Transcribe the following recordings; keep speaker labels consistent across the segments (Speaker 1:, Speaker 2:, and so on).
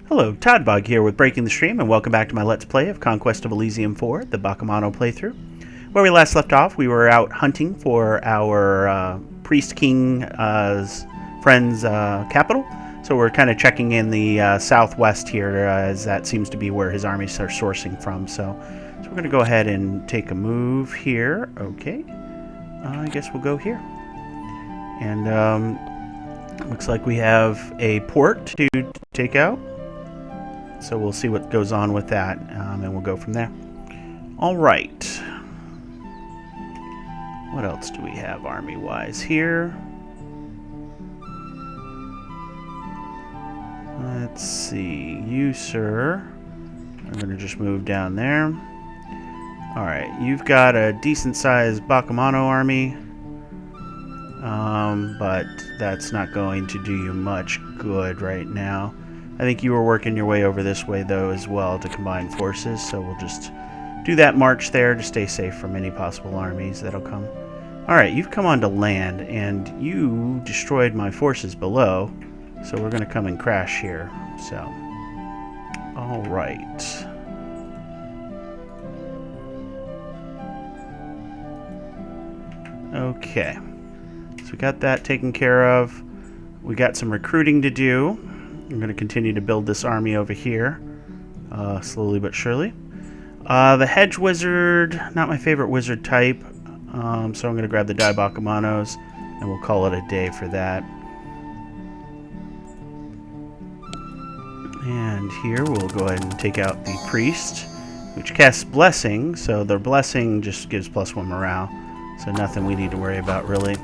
Speaker 1: Hello, Toddbog here with Breaking the Stream, and welcome back to my Let's Play of Conquest of Elysium 4, the Bakemono playthrough. Where we last left off, we were out hunting for our Priest King's friend's capital. So we're kind of checking in the southwest here, as that seems to be where his armies are sourcing from. So we're going to go ahead and take a move here. Okay, I guess we'll go here. And looks like we have a port to take out. So we'll see what goes on with that, and we'll go from there. All right. What else do we have army-wise here? Let's see. You, sir, are going to just move down there. All right. You've got a decent-sized Bakemono army, but that's not going to do you much good right now. I think you were working your way over this way, though, as well to combine forces, so we'll just do that march there to stay safe from any possible armies that'll come. Alright, you've come onto land, and you destroyed my forces below, so we're going to come and crash here. So, alright. Okay, so we got that taken care of. We got some recruiting to do. I'm going to continue to build this army over here, slowly but surely. The Hedge Wizard, not my favorite wizard type, so I'm going to grab the Bakemonos, and we'll call it a day for that. And here we'll go ahead and take out the Priest, which casts Blessing, so their Blessing just gives +1 morale, so nothing we need to worry about, really.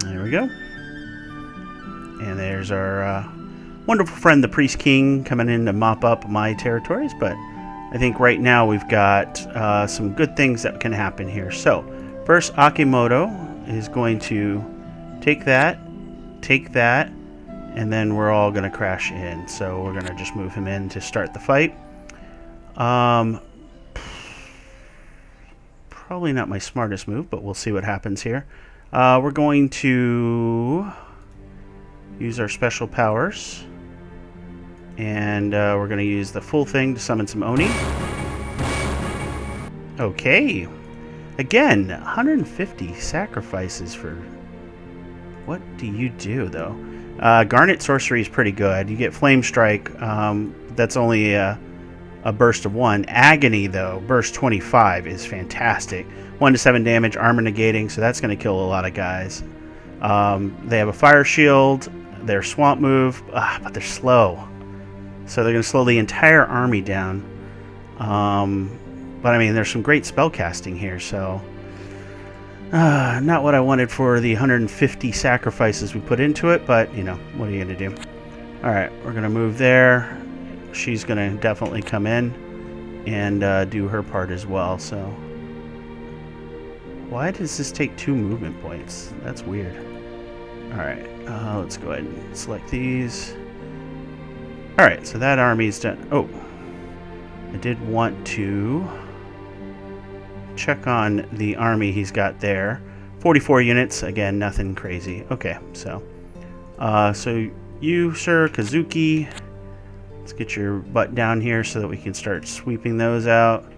Speaker 1: There we go. And there's our wonderful friend, the Priest King, coming in to mop up my territories. But I think right now we've got some good things that can happen here. So, first, Bakemono is going to take that, and then we're all going to crash in. So we're going to just move him in to start the fight. Probably not my smartest move, but we'll see what happens here. We're going to use our special powers, and we're going to use the full thing to summon some Oni. Okay, again, 150 sacrifices for... What do you do, though? Garnet Sorcery is pretty good. You get Flame Strike, that's only a burst of 1. Agony, though, burst 25 is fantastic. 1 to 7 damage, armor negating, so that's going to kill a lot of guys. They have a Fire Shield, their Swamp move, but they're slow. So they're going to slow the entire army down. But I mean, there's some great spell casting here, so... not what I wanted for the 150 sacrifices we put into it, but, you know, what are you going to do? Alright, we're going to move there. She's going to definitely come in and do her part as well, so... Why does this take 2 movement points? That's weird. Alright, let's go ahead and select these. Alright, so that army's done. Oh, I did want to check on the army he's got there. 44 units, again, nothing crazy. Okay, so you, sir, Kazuki, let's get your butt down here so that we can start sweeping those out.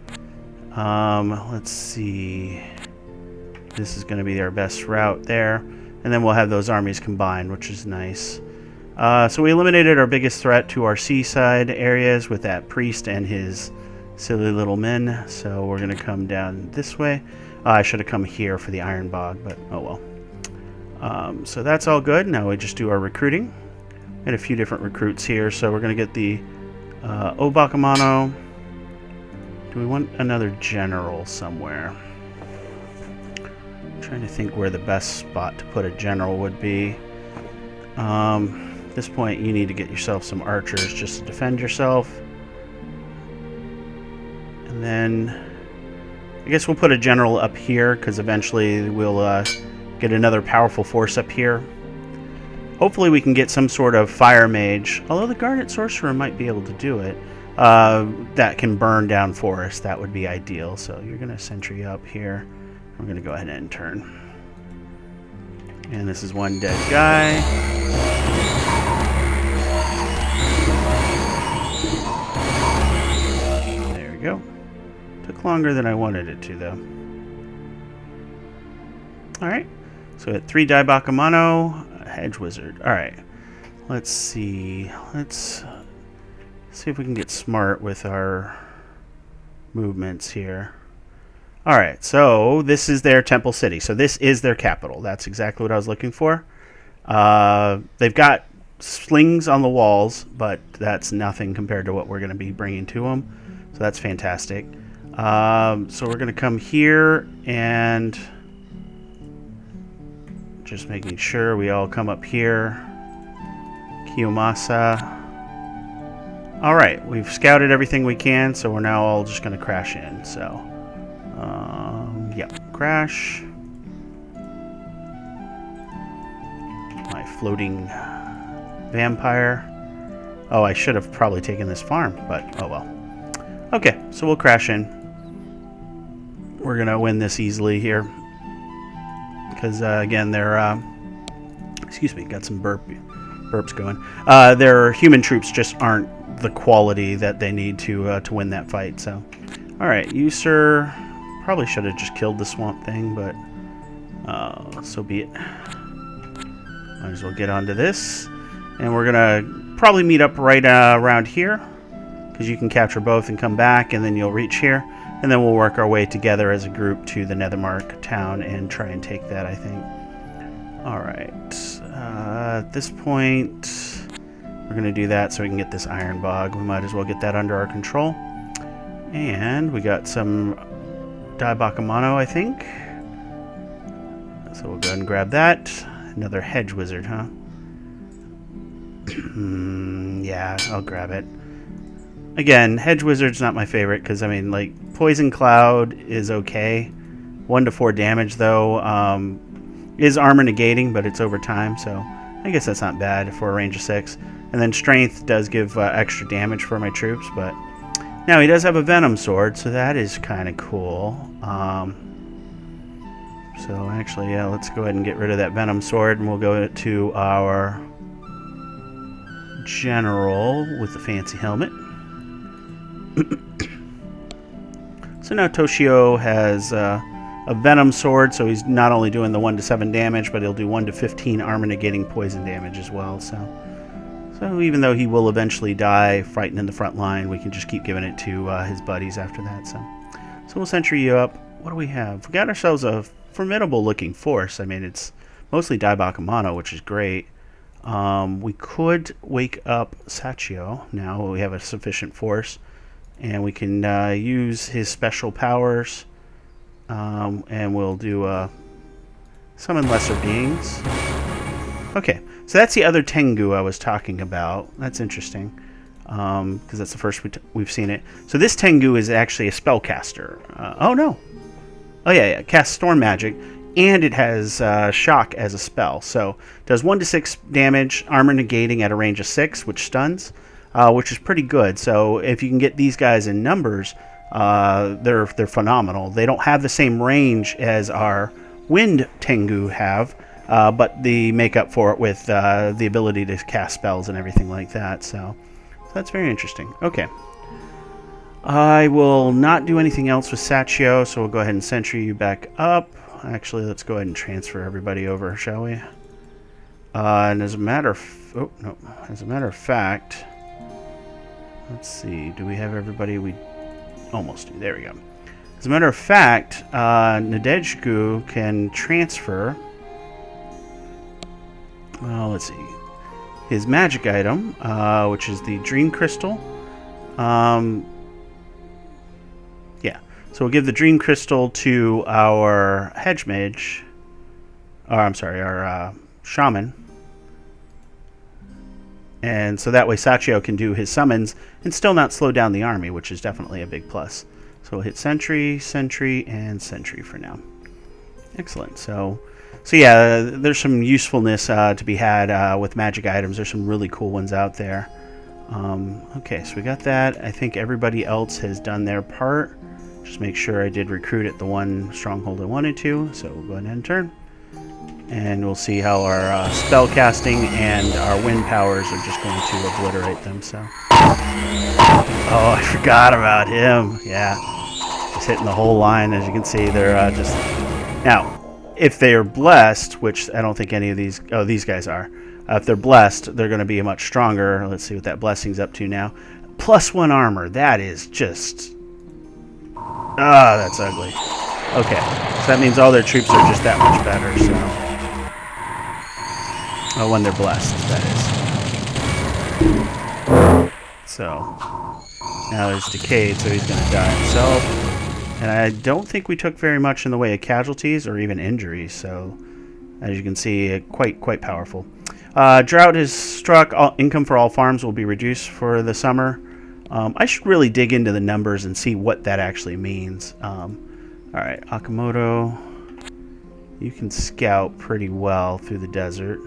Speaker 1: Let's see. This is going to be our best route there. And then we'll have those armies combined, which is nice. So we eliminated our biggest threat to our seaside areas with that priest and his silly little men. So we're going to come down this way. I should have come here for the Iron Bog, but oh well. So that's all good. Now we just do our recruiting. We had a few different recruits here. So we're going to get the Bakemono. Do we want another general somewhere? Trying to think where the best spot to put a general would be. At this point, you need to get yourself some archers just to defend yourself. And then I guess we'll put a general up here, because eventually we'll get another powerful force up here. Hopefully we can get some sort of fire mage, although the Garnet Sorcerer might be able to do it, that can burn down forests. That would be ideal. So you're going to sentry up here. We're going to go ahead and turn. And this is one dead guy. There we go. Took longer than I wanted it to, though. Alright. So we had 3 die Bakemono, a hedge wizard. Alright. Let's see. Let's see if we can get smart with our movements here. Alright, so this is their temple city. So this is their capital. That's exactly what I was looking for. They've got slings on the walls, but that's nothing compared to what we're going to be bringing to them. So that's fantastic. So we're going to come here and just making sure we all come up here. Kiyomasa. Alright, we've scouted everything we can, so we're now all just going to crash in. So, yep, crash. My floating vampire. Oh, I should have probably taken this farm, but oh well. Okay, so we'll crash in. We're going to win this easily here. Because, again, they're, excuse me, got some burps going. Their human troops just aren't the quality that they need to win that fight. So, all right, you, sir, probably should have just killed the swamp thing, but so be it. Might as well get onto this. And we're going to probably meet up right around here, because you can capture both and come back, and then you'll reach here. And then we'll work our way together as a group to the Nethermark town and try and take that, I think. Alright. At this point, we're going to do that so we can get this iron bog. We might as well get that under our control. And we got some die Bakemono, I think. So we'll go ahead and grab that. Another hedge wizard, huh? Yeah, I'll grab it. Again, hedge wizard's not my favorite because, I mean, like, poison cloud is okay. 1 to 4 damage, though, is armor negating, but it's over time, so I guess that's not bad for a range of 6. And then strength does give extra damage for my troops, but now he does have a venom sword, so that is kind of cool. So actually, yeah, let's go ahead and get rid of that venom sword, and we'll go to our general with the fancy helmet. So now Toshio has a venom sword, so he's not only doing the 1 to 7 damage, but he'll do 1 to 15 armor negating poison damage as well. So even though he will eventually die fighting in the front line, we can just keep giving it to his buddies after that. So we'll sentry you up. What do we have? We got ourselves a formidable looking force. I mean, it's mostly die Bakemono, which is great. We could wake up Sachio now. We have a sufficient force. And we can use his special powers, and we'll do summon lesser beings. Okay, so that's the other Tengu I was talking about. That's interesting, because that's the first we've seen it. So this Tengu is actually a spellcaster. Oh no! Oh yeah, casts storm magic, and it has shock as a spell. So does 1 to 6 damage, armor negating at a range of 6, which stuns. Which is pretty good. So if you can get these guys in numbers, they're phenomenal. They don't have the same range as our Wind Tengu have, but they make up for it with the ability to cast spells and everything like that. So that's very interesting. Okay. I will not do anything else with Sachio, so we'll go ahead and sentry you back up. Actually, let's go ahead and transfer everybody over, shall we? And as a matter of fact, let's see. Do we have everybody? We almost do. There we go. As a matter of fact, Nadejku can transfer. Well, let's see. His magic item, which is the Dream Crystal. Yeah. So we'll give the Dream Crystal to our Hedge Mage. Or, I'm sorry, our Shaman. And so that way Sachio can do his summons and still not slow down the army, which is definitely a big plus. So we'll hit Sentry, Sentry, and Sentry for now. Excellent. So yeah, there's some usefulness to be had with magic items. There's some really cool ones out there. Okay, so we got that. I think everybody else has done their part. Just make sure I did recruit at the one stronghold I wanted to. So we'll go ahead and end turn. And we'll see how our spell casting and our wind powers are just going to obliterate them. So, oh, I forgot about him. Yeah, just hitting the whole line. As you can see, they're just now. If they are blessed, which I don't think any of these. Oh, these guys are. If they're blessed, they're going to be much stronger. Let's see what that blessing's up to now. +1 armor. That is just. Ah, that's ugly. Okay, so that means all their troops are just that much better. So. Oh, when they're blessed, that is. So, now there's Decayed, so he's going to die himself. And I don't think we took very much in the way of casualties or even injuries, so as you can see, quite powerful. Drought is struck. Income for all farms will be reduced for the summer. I should really dig into the numbers and see what that actually means. Alright, Akamoto, you can scout pretty well through the desert.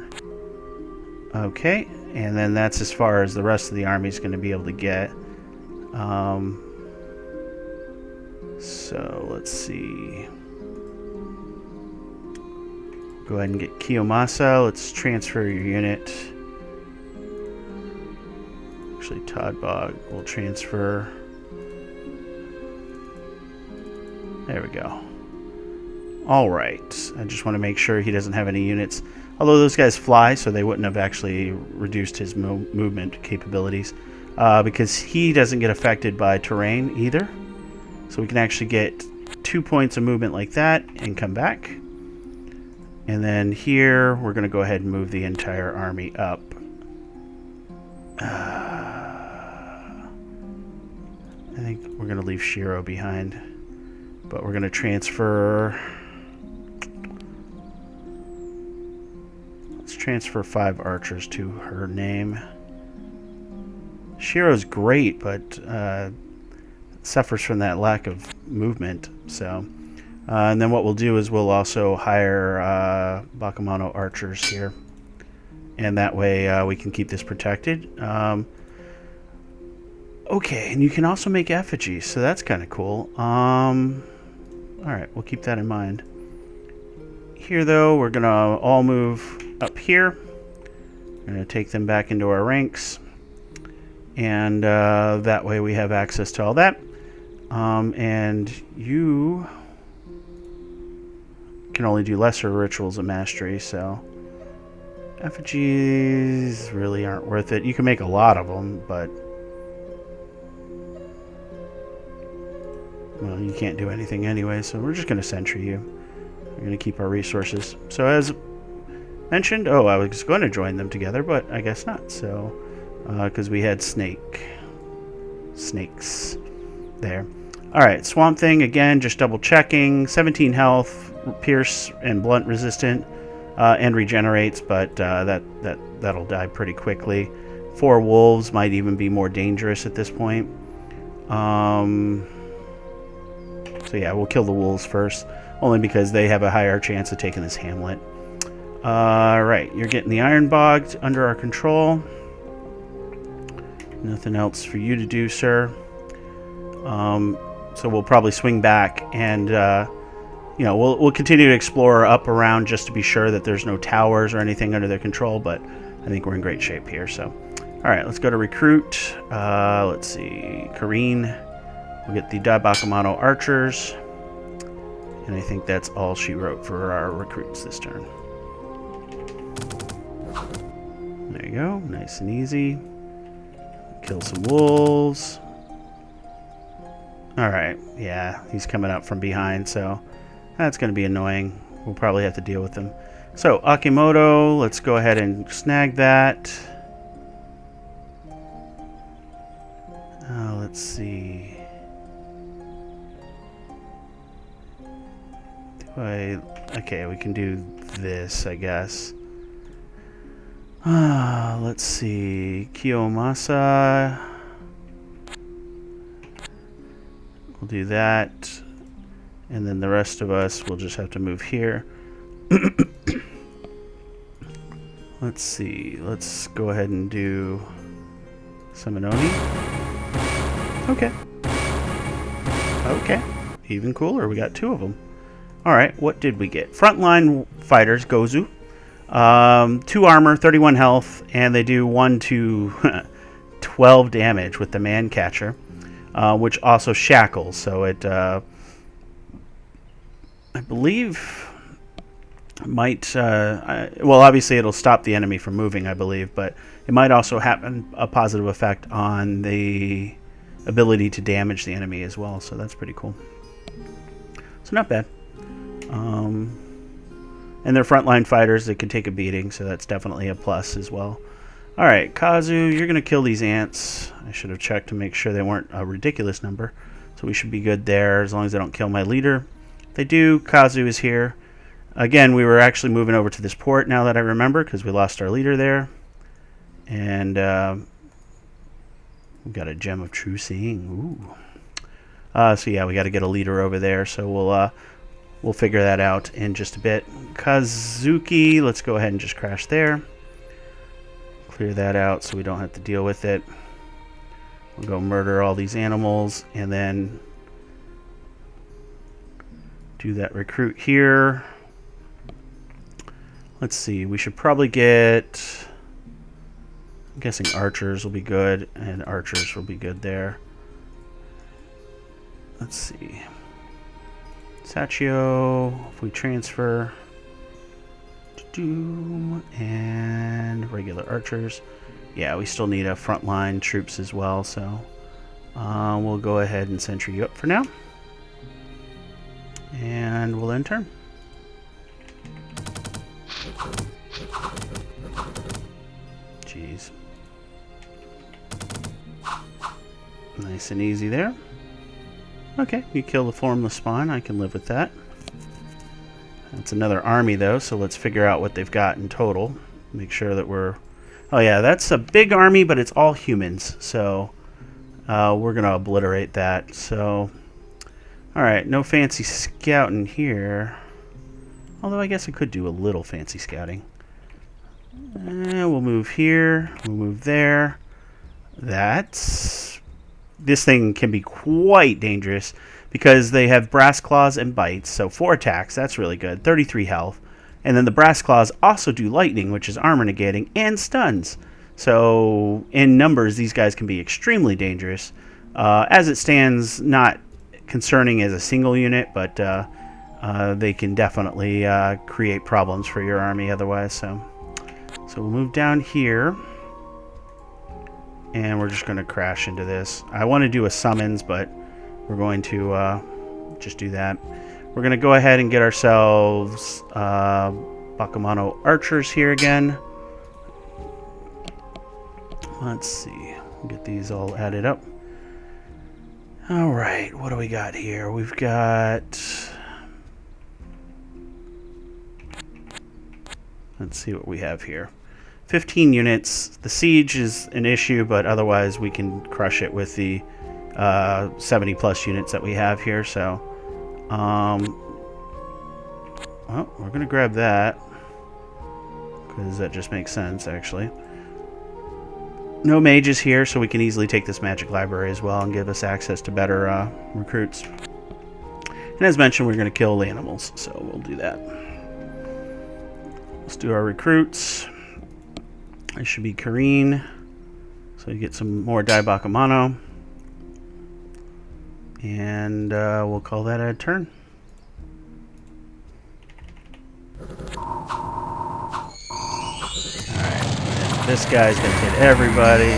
Speaker 1: Okay, and then that's as far as the rest of the army is going to be able to get. So let's see. Go ahead and get Kiyomasa. Let's transfer your unit. Actually, Toddbog will transfer. There we go. All right. I just want to make sure he doesn't have any units. Although those guys fly, so they wouldn't have actually reduced his movement capabilities. Because he doesn't get affected by terrain either. So we can actually get 2 points of movement like that and come back. And then here, we're going to go ahead and move the entire army up. I think we're going to leave Shiro behind. But we're going to transfer... Let's transfer 5 archers to her name. Shiro's great, but suffers from that lack of movement. So, and then what we'll do is we'll also hire Bakemono archers here, and that way we can keep this protected. Okay, and you can also make effigies, so that's kind of cool. All right, we'll keep that in mind. Here, though, we're gonna all move up here. We're gonna take them back into our ranks. And that way we have access to all that. And you can only do lesser rituals of mastery, so effigies really aren't worth it. You can make a lot of them, but well, you can't do anything anyway, so we're just going to sentry you. We're going to keep our resources. So as mentioned, oh, I was going to join them together, but I guess not, so... because we had snakes there. Alright, Swamp Thing, again, just double checking. 17 health, pierce and blunt resistant, and regenerates, but that'll die pretty quickly. 4 wolves might even be more dangerous at this point. So yeah, we'll kill the wolves first, only because they have a higher chance of taking this hamlet. Alright, you're getting the Iron Bogged under our control. Nothing else for you to do, sir. So we'll probably swing back and, you know, we'll continue to explore up around just to be sure that there's no towers or anything under their control, but I think we're in great shape here. So, all right, let's go to recruit. Let's see, Kareen. We'll get the Bakemono archers. And I think that's all she wrote for our recruits this turn. There you go, nice and easy. Kill some wolves. Alright, yeah, he's coming up from behind, so that's going to be annoying. We'll probably have to deal with him. So, Akimoto, let's go ahead and snag that. Let's see. Okay, we can do this, I guess. Let's see. Kiyomasa. We'll do that. And then the rest of us will just have to move here. Let's see. Let's go ahead and do Seminoni. Okay. Okay. Even cooler. We got 2 of them. Alright, what did we get? Frontline fighters, Gozu. 2 armor, 31 health, and they do 1 to 12 damage with the man catcher, which also shackles. So it, I believe, might, well, obviously it'll stop the enemy from moving, I believe, but it might also have a positive effect on the ability to damage the enemy as well. So that's pretty cool. So not bad. And they're frontline fighters. They can take a beating, so that's definitely a plus as well. Alright, Kazu, you're going to kill these ants. I should have checked to make sure they weren't a ridiculous number. So we should be good there as long as they don't kill my leader. If they do, Kazu is here. Again, we were actually moving over to this port now that I remember because we lost our leader there. And we got a gem of true seeing. Ooh. So yeah, we got to get a leader over there. So we'll figure that out in just a bit. Kazuki, let's go ahead and just crash there. Clear that out so we don't have to deal with it. We'll go murder all these animals and then do that recruit here. Let's see, we should probably get, I'm guessing archers will be good, and archers will be good there. Let's see. Sachio, if we transfer to Doom and regular archers. Yeah, we still need a frontline troops as well, so we'll go ahead and sentry you up for now. And we'll end turn. Jeez. Nice and easy there. Okay, you kill the formless spawn. I can live with that. That's another army, though, so let's figure out what they've got in total. Make sure that we're... Oh, yeah, that's a big army, but it's all humans, so we're going to obliterate that. So, alright, no fancy scouting here. Although I guess I could do a little fancy scouting. We'll move here. We'll move there. This thing can be quite dangerous because they have brass claws and bites. So 4 attacks, that's really good. 33 health. And then the brass claws also do lightning, which is armor negating, and stuns. So in numbers, these guys can be extremely dangerous. As it stands, not concerning as a single unit, but they can definitely create problems for your army otherwise. So we'll move down here. And we're just going to crash into this. I want to do a summons, but we're going to just do that. We're going to go ahead and get ourselves Bakemono archers here again. Let's see. We'll get these all added up. Alright, what do we got here? We've got... Let's see what we have here. 15 units. The siege is an issue, but otherwise we can crush it with the 70 plus units that we have here. So, well, we're going to grab that because that just makes sense, actually. No mages here, so we can easily take this magic library as well and give us access to better recruits. And as mentioned, we're going to kill the animals, so we'll do that. Let's do our recruits. It should be Kareen, so you get some more Dai Bakemono. And we'll call that a turn. Alright, this guy's going to hit everybody.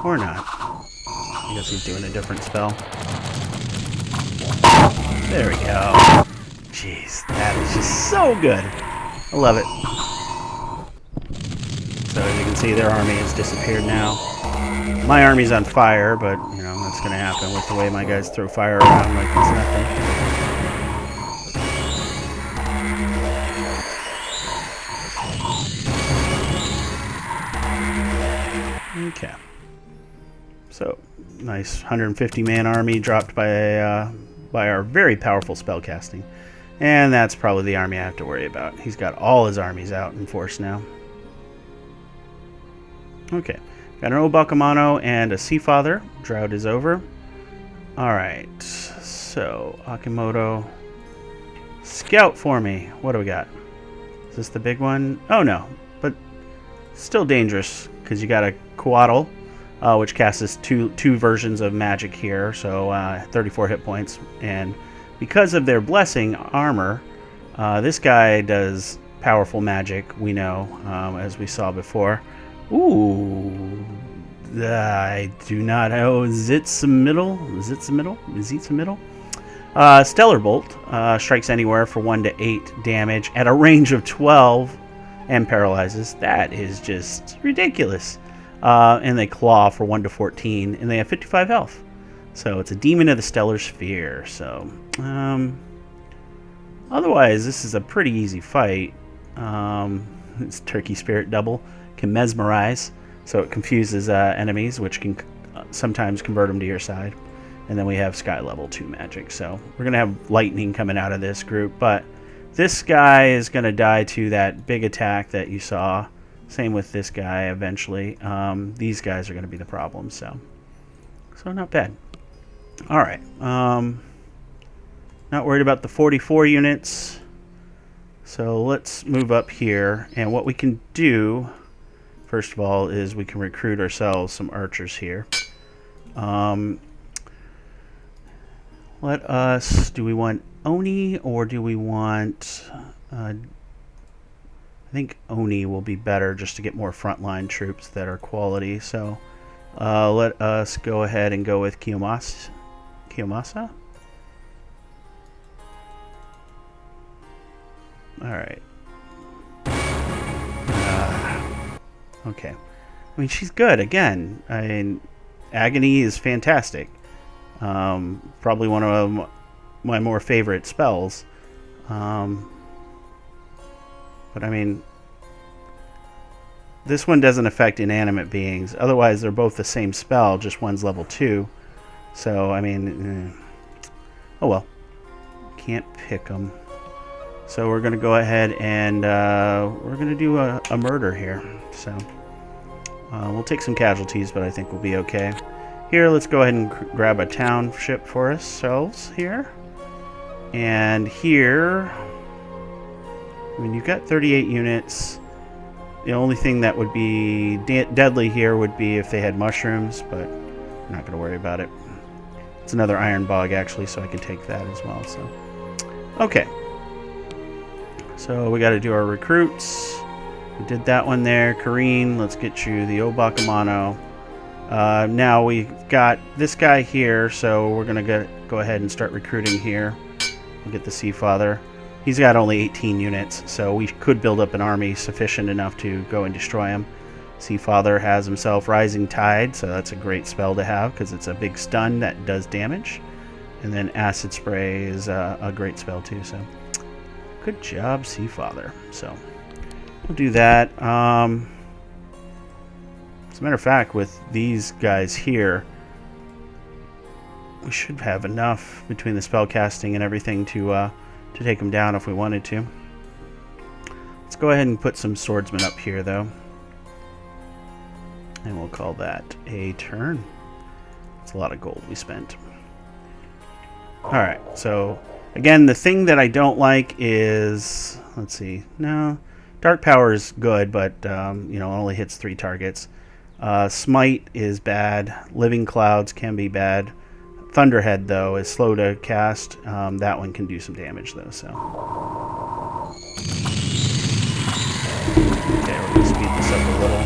Speaker 1: Or not. I guess he's doing a different spell. There we go. Jeez, that is just so good. I love it. So as you can see, their army has disappeared now. My army's on fire, but, you know, that's going to happen with the way my guys throw fire around like it's nothing. Okay. So, nice 150-man army dropped by our very powerful spellcasting. And that's probably the army I have to worry about. He's got all his armies out in force now. Okay, got an old Bakemono and a Sea Father. Drought is over. Alright, So, Akimoto, scout for me. What do we got? Is this the big one? Oh no, but still dangerous because you got a Coatl, which casts two versions of magic here, so 34 hit points. And because of their blessing armor, this guy does powerful magic, we know, as we saw before. Ooh, I do not know. Zitzamitl? Stellar Bolt strikes anywhere for 1 to 8 damage at a range of 12 and paralyzes. That is just ridiculous. And they claw for 1 to 14, and they have 55 health. So it's a demon of the Stellar Sphere. So otherwise, this is a pretty easy fight. It's Turkey Spirit Double can mesmerize, so it confuses enemies, which can sometimes convert them to your side. And then we have Sky Level 2 magic. So we're going to have lightning coming out of this group. But this guy is going to die to that big attack that you saw. Same with this guy eventually. These guys are going to be the problem. So not bad. All right. Not worried about the 44 units. So let's move up here. And what we can do, first of all, is we can recruit ourselves some archers here. Let us, do we want Oni or do we want, I think Oni will be better just to get more frontline troops that are quality. So let us go ahead and go with Kiyomasa. Alright. Okay. I mean, she's good, again. I mean, Agony is fantastic. Probably one of my more favorite spells. But I mean, this one doesn't affect inanimate beings. Otherwise, they're both the same spell, just one's level 2. So, I mean, oh well. Can't pick them. So we're going to go ahead and we're going to do a murder here. So we'll take some casualties, but I think we'll be okay. Here, let's go ahead and grab a township for ourselves here. And here, I mean, you've got 38 units. The only thing that would be deadly here would be if they had mushrooms, but I'm not going to worry about it. It's another iron bog, actually, so I can take that as well. So, okay. So we got to do our recruits. We did that one there. Kareen, let's get you the Bakemono. Now we've got this guy here, so we're going to go ahead and start recruiting here. We'll get the Sea Father. He's got only 18 units, so we could build up an army sufficient enough to go and destroy him. Sea Father has himself Rising Tide, so that's a great spell to have because it's a big stun that does damage. And then Acid Spray is a great spell too, so good job, Sea Father. So we'll do that. As a matter of fact, with these guys here, we should have enough between the spell casting and everything to take them down if we wanted to. Let's go ahead and put some swordsmen up here, though. And we'll call that a turn. It's a lot of gold we spent. Alright, so again, the thing that I don't like is, let's see, no, Dark Power is good, but you know, only hits 3 targets. Smite is bad. Living Clouds can be bad. Thunderhead, though, is slow to cast. That one can do some damage, though, so. Okay, we're going to speed this up a little.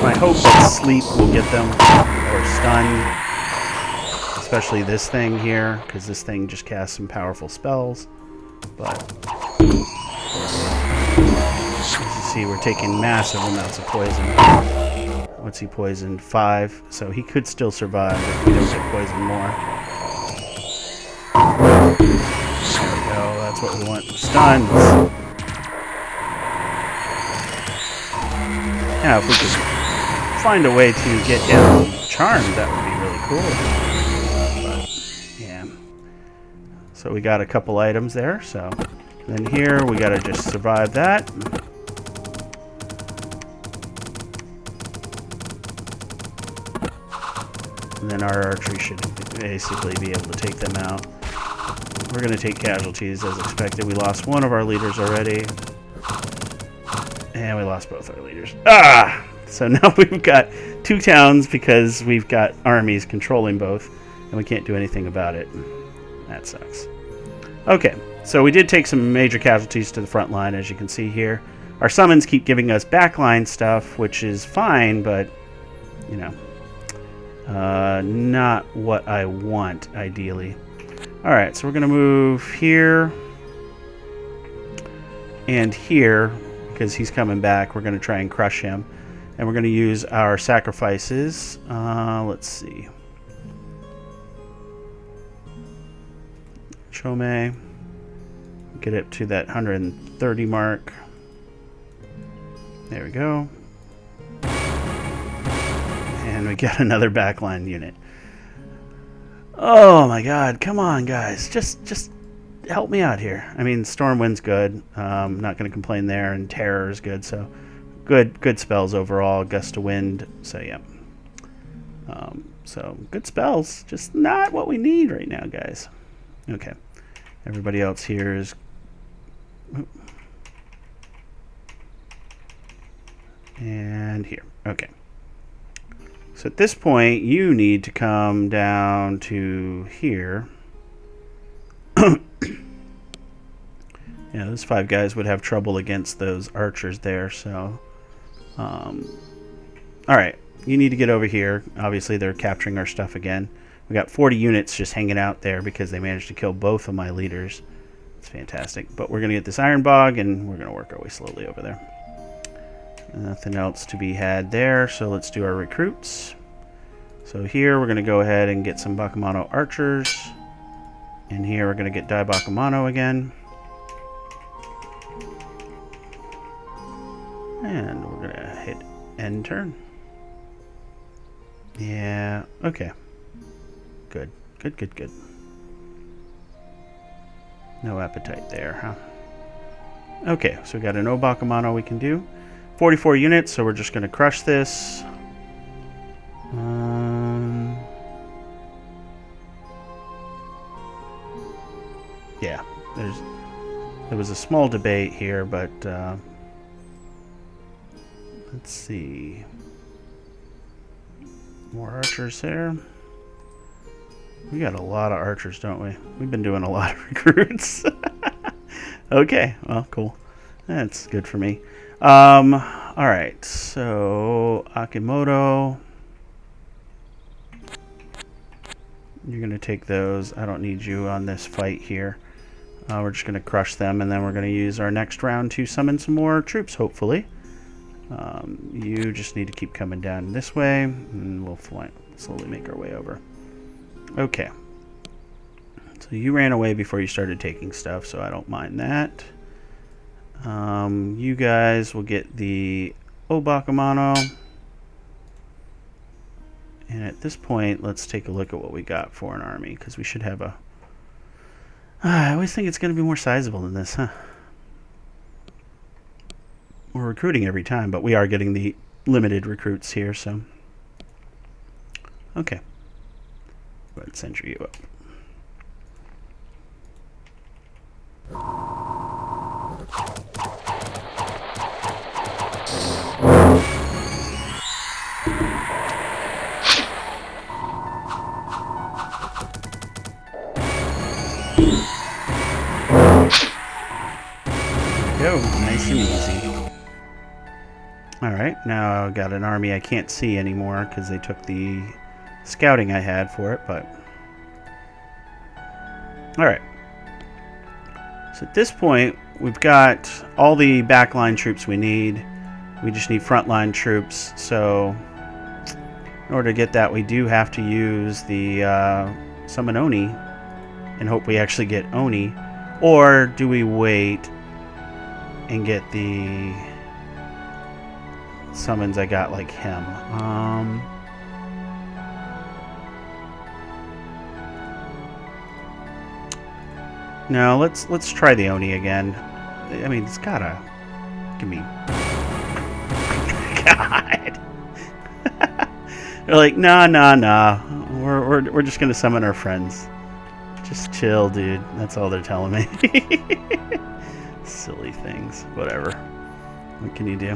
Speaker 1: I hope that Sleep will get them, or Stun. Especially this thing here, because this thing just casts some powerful spells. But as you see, we're taking massive amounts of poison. What's he poisoned? 5. So he could still survive if we don't get poisoned more. There we go. That's what we want. Stuns. Yeah, if we could find a way to get him charmed, that would be really cool. But, yeah. So we got a couple items there. So then here we got to just survive that. And then our archery should basically be able to take them out. We're going to take casualties as expected. We lost one of our leaders already. And we lost both our leaders. Ah! So now we've got 2 towns because we've got armies controlling both. And we can't do anything about it. That sucks. Okay, so we did take some major casualties to the front line, as you can see here. Our summons keep giving us backline stuff, which is fine, but, you know, not what I want, ideally. Alright, so we're going to move here and here, because he's coming back. We're going to try and crush him. And we're going to use our sacrifices. Let's see. Chome. Get it to that 130 mark. There we go. And we got another backline unit. Oh my god, come on guys. Just help me out here. I mean, Stormwind's good. Not going to complain there, and Terror is good, so good spells overall. Gust of Wind, so yeah. So good spells, just not what we need right now, guys. Okay. Everybody else here is and here. Okay. So at this point, you need to come down to here. Yeah, those 5 guys would have trouble against those archers there, so... Alright, you need to get over here. Obviously, they're capturing our stuff again. We got 40 units just hanging out there because they managed to kill both of my leaders. It's fantastic. But we're going to get this Iron Bog, and we're going to work our way slowly over there. Nothing else to be had there, so let's do our recruits. So here we're going to go ahead and get some Bakemono archers. And here we're going to get Dai Bakemono again. And we're going to hit end turn. Yeah, okay. Good. Good. No appetite there, huh? Okay, so we got an O Bakemono we can do. 44 units, so we're just going to crush this. Yeah, there was a small debate here, but let's see. More archers there. We got a lot of archers, don't we? We've been doing a lot of recruits. Okay, well, cool. That's good for me. Alright, so Akimoto. You're going to take those. I don't need you on this fight here. We're just going to crush them, and then we're going to use our next round to summon some more troops, hopefully. You just need to keep coming down this way, and we'll slowly make our way over. Okay. So you ran away before you started taking stuff, so I don't mind that. You guys will get the O Bakemono. And at this point, let's take a look at what we got for an army, because we should have a... I always think it's going to be more sizable than this, huh? We're recruiting every time, but we are getting the limited recruits here, so... Okay. Go ahead and send you up. Go, nice and easy. Alright, now I've got an army I can't see anymore because they took the scouting I had for it, but... Alright. So at this point, we've got all the backline troops we need. We just need frontline troops, so... In order to get that, we do have to use the summon Oni and hope we actually get Oni. Or do we wait and get the summons I got like him? No, let's try the Oni again. I mean, it's gotta give me... God. They're like, nah. we're just gonna summon our friends. Just chill, dude. That's all they're telling me. Silly things. Whatever. What can you do?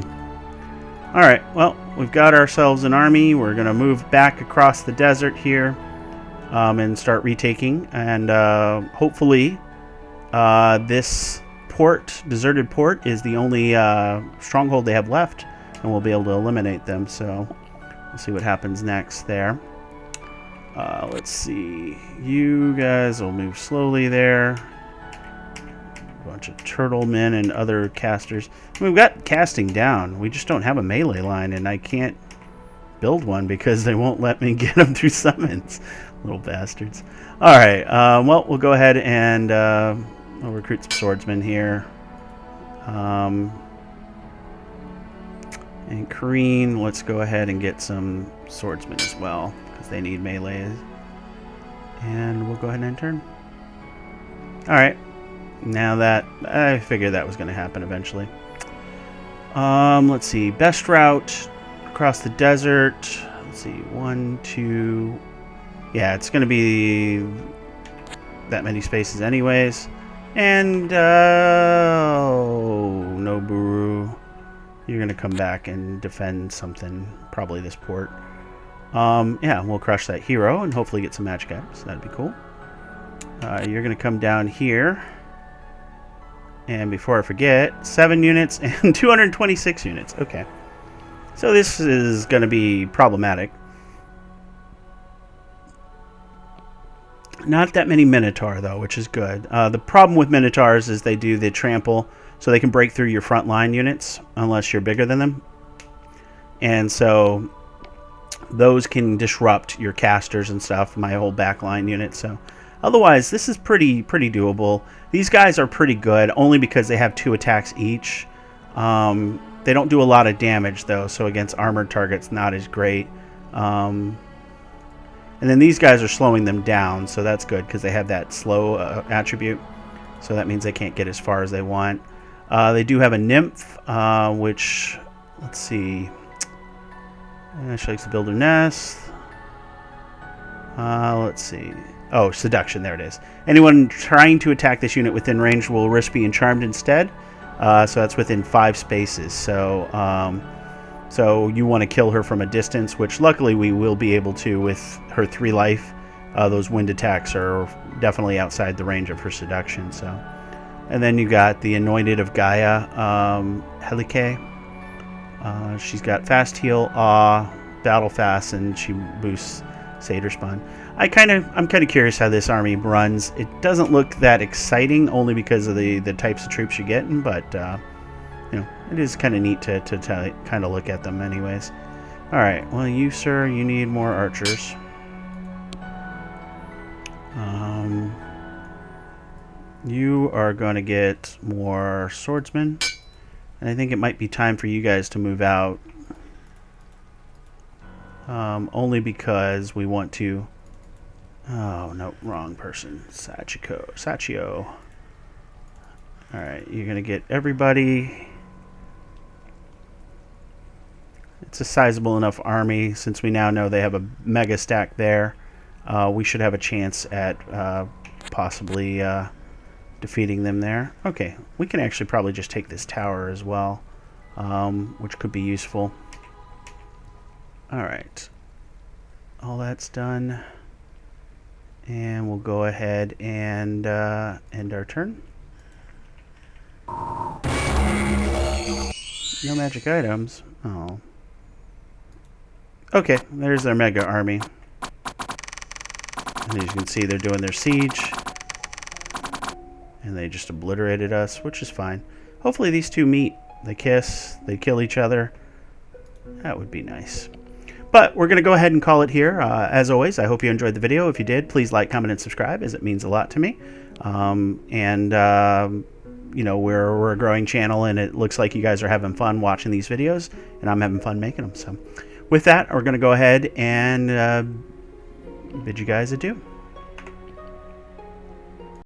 Speaker 1: Alright, well, we've got ourselves an army. We're going to move back across the desert here and start retaking. And hopefully this port, deserted port, is the only stronghold they have left. And we'll be able to eliminate them. So we'll see what happens next there. Let's see. You guys will move slowly there. A bunch of turtle men and other casters. We've got casting down. We just don't have a melee line, and I can't build one because they won't let me get them through summons. Little bastards. Alright, well, we'll go ahead and we'll recruit some swordsmen here. And Kareen, let's go ahead and get some swordsmen as well, because they need melee. And we'll go ahead and end turn. Alright. Now that I figured that was going to happen eventually. Let's see. Best route across the desert. Let's see. 1, 2. Yeah, it's going to be that many spaces anyways. And oh, no Buru. You're going to come back and defend something, probably this port. Yeah, we'll crush that hero and hopefully get some magic items. That'd be cool. You're going to come down here. And before I forget, 7 units and 226 units. Okay. So this is going to be problematic. Not that many Minotaur, though, which is good. The problem with Minotaurs is they do the trample, so they can break through your front line units unless you're bigger than them. And so those can disrupt your casters and stuff, my whole backline unit. So otherwise, this is pretty doable. These guys are pretty good, only because they have 2 attacks each. They don't do a lot of damage, though, so against armored targets, not as great. And then these guys are slowing them down, so that's good, because they have that slow attribute. So that means they can't get as far as they want. They do have a nymph, which, let's see. She likes to build her nest. Let's see. Oh, seduction, there it is. Anyone trying to attack this unit within range will risk being charmed instead. So that's within 5 spaces. So so you want to kill her from a distance, which luckily we will be able to with her 3 life. Those wind attacks are definitely outside the range of her seduction. So, and then you got the Anointed of Gaia, Helike. She's got fast heal, awe, battle fast, and she boosts Satyr Spawn. I'm kind of curious how this army runs. It doesn't look that exciting, only because of the types of troops you're getting, but you know, it is kind of neat to kind of look at them anyways. All right, well, you, sir, you need more archers. You are going to get more swordsmen, and I think it might be time for you guys to move out. Only because we want to... Oh, no, wrong person. Sachio. Alright, you're going to get everybody. It's a sizable enough army. Since we now know they have a mega stack there, we should have a chance at possibly defeating them there. Okay, we can actually probably just take this tower as well, which could be useful. Alright, all that's done, and we'll go ahead and end our turn. No magic items. Oh. Okay, there's their mega army. And as you can see, they're doing their siege. And they just obliterated us, which is fine. Hopefully these two meet. They kiss, they kill each other. That would be nice. But we're going to go ahead and call it here. As always, I hope you enjoyed the video. If you did, please like, comment, and subscribe, as it means a lot to me. You know, we're a growing channel, and it looks like you guys are having fun watching these videos, and I'm having fun making them. So with that, we're going to go ahead and bid you guys adieu.